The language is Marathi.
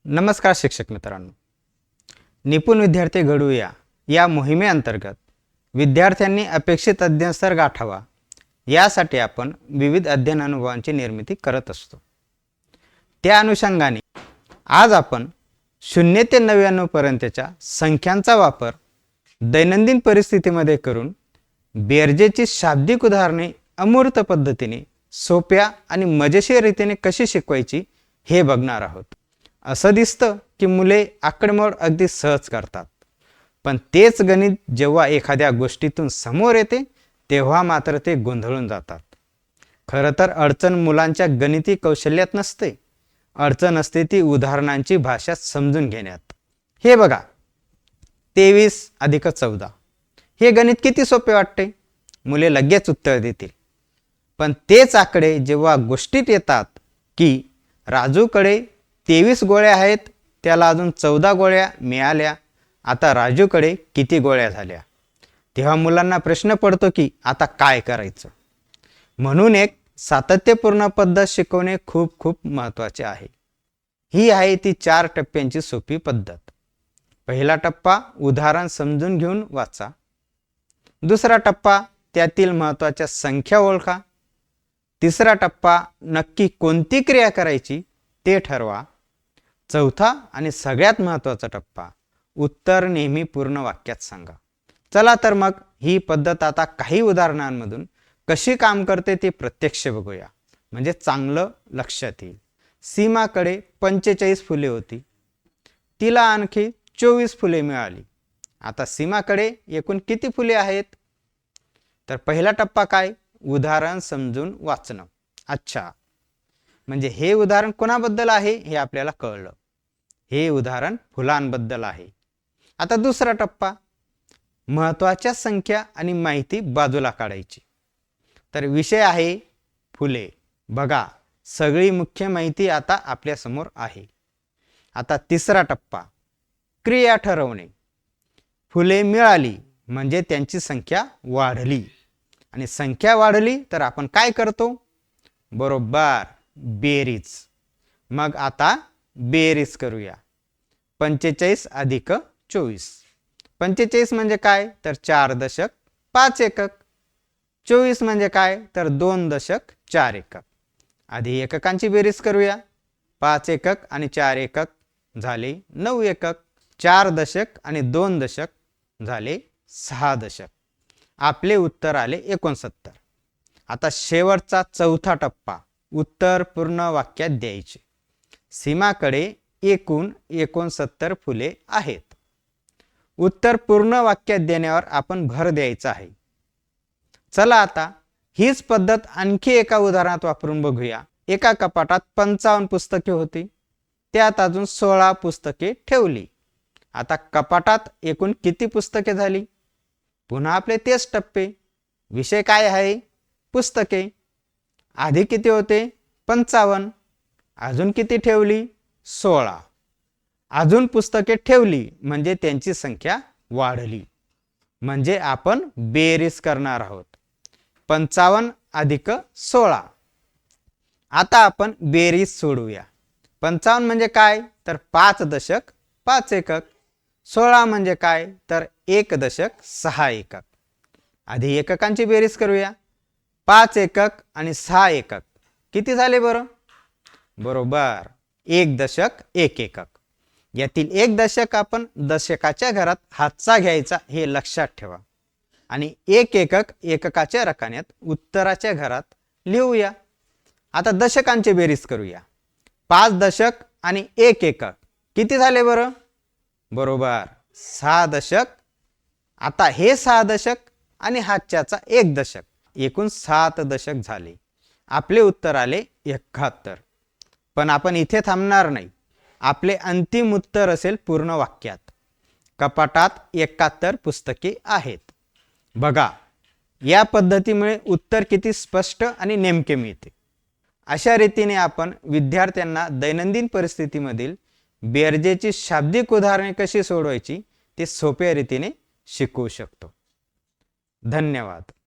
नमस्कार शिक्षक मित्रांनो, निपुण विद्यार्थी घडूया या मोहिमेअंतर्गत विद्यार्थ्यांनी अपेक्षित अध्ययन स्तर गाठावा यासाठी आपण विविध अध्ययन अनुभवांची निर्मिती करत असतो। त्या अनुषंगाने आज आपण 0 ते 99 पर्यंतच्या संख्यांचा वापर दैनंदिन परिस्थितीमध्ये करून बेरजेची शाब्दिक उदाहरणे अमूर्त पद्धतीने सोप्या आणि मजेशीर रीतीने कशी शिकवायची हे बघणार आहोत। असं दिसतं की मुले आकडेमोड अगदी सहज करतात, पण तेच गणित जेव्हा एखाद्या गोष्टीतून समोर येते तेव्हा मात्र ते गोंधळून जातात। खरं तर अडचण मुलांच्या गणिती कौशल्यात नसते, अडचण असते ती उदाहरणांची भाषा समजून घेण्यात। हे बघा, 23 + 14 हे गणित किती सोपे वाटते, मुले लगेच उत्तर देतील। पण तेच आकडे जेव्हा गोष्टीत येतात की राजूकडे 23 गोळ्या आहेत, त्याला अजून 14 गोळ्या मिळाल्या, आता राजूकडे किती गोळ्या झाल्या, तेव्हा मुलांना प्रश्न पडतो की आता काय करायचं। म्हणून एक सातत्यपूर्ण पद्धत शिकवणे खूप खूप महत्त्वाचे आहे। ही आहे ती 4 टप्प्यांची सोपी पद्धत। पहिला टप्पा उदाहरण समजून घेऊन वाचा। दुसरा टप्पा त्यातील महत्त्वाच्या संख्या ओळखा। तिसरा टप्पा नक्की कोणती क्रिया करायची ते ठरवा। चौथा आणि सगळ्यात महत्त्वाचा टप्पा उत्तर नेहमी पूर्ण वाक्यात सांगा। चला तर मग ही पद्धत आता काही उदाहरणांमधून कशी काम करते ते प्रत्यक्ष बघूया, म्हणजे चांगलं लक्षात येईल। सीमाकडे 45 फुले होती, तिला आणखी 24 फुले मिळाली। आता सीमाकडे एकूण किती फुले आहेत? तर पहिला टप्पा काय? उदाहरण समजून वाचणं। अच्छा, म्हणजे हे उदाहरण कोणाबद्दल आहे हे आपल्याला कळलं, हे उदाहरण फुलांबद्दल आहे। आता दुसरा टप्पा, महत्त्वाच्या संख्या आणि माहिती बाजूला काढायची। तर विषय आहे फुले, बघा सगळी मुख्य माहिती आता आपल्या समोर आहे। आता तिसरा टप्पा, क्रिया ठरवणे। फुले मिळाली म्हणजे त्यांची संख्या वाढली, आणि संख्या वाढली तर आपण काय करतो? बरोबर, बेरीज। मग आता बेरीज करूया। 45 + 24। 45 म्हणजे काय? तर 4.5 एकक। 24 म्हणजे काय? तर 2.4 एकक। आधी एककांची बेरीज करूया। 5 एकक आणि 4 एकक झाले 9 एकक। 4 दशक आणि 2 दशक झाले 6 दशक। आपले उत्तर आले 69। आता शेवटचा चौथा टप्पा, उत्तर पूर्ण वाक्यात द्यायचे। सीमाकडे एकूण 69 फुले आहेत। उत्तर पूर्ण वाक्यात देण्यावर आपण भर द्यायचा आहे। चला आता हीच पद्धत आणखी एका उदाहरणात वापरून बघूया। एका कपाटात 55 पुस्तके होती, त्यात अजून 16 पुस्तके ठेवली। आता कपाटात एकूण किती पुस्तके झाली? पुन्हा आपले तेच टप्पे। विषय काय आहे? पुस्तके। आधी किती होते? 55। अजून किती ठेवली? 16। अजून पुस्तके ठेवली म्हणजे त्यांची संख्या वाढली, म्हणजे आपण बेरीज करणार आहोत। 55 + 16। आता आपण बेरीज सोडवूया। 55 म्हणजे काय? तर 5 दशक 5 एकक। 16 म्हणजे काय? तर 1 दशक 6 एकक। आधी एककांची बेरीज करूया। 5 एकक आणि 6 एकक किती झाले बरं? बरोबर, 1 दशक 1 एकक। यातील 1 दशक आपण दशकाच्या घरात हातचा घ्यायचा हे लक्षात ठेवा, आणि 1 एकक एककाच्या रकान्यात उत्तराच्या घरात लिहूया। आता दशकांची बेरीज करूया। 5 दशक आणि 1 एकक किती झाले बरं? बरोबर, 6 दशक। आता हे 6 दशक आणि हातच्याचा 1 दशक, एकूण 7 दशक झाले। आपले उत्तर आले 71। पण आपण इथे थांबणार नाही, आपले अंतिम उत्तर असेल पूर्ण वाक्यात। कपाटात 71 पुस्तके आहेत। बघा, या पद्धतीमुळे उत्तर किती स्पष्ट आणि नेमके मिळते। अशा रीतीने आपण विद्यार्थ्यांना दैनंदिन परिस्थितीमधील बेरजेची शाब्दिक उदाहरणे कशी सोडवायची ते सोप्या रीतीने शिकवू शकतो। धन्यवाद।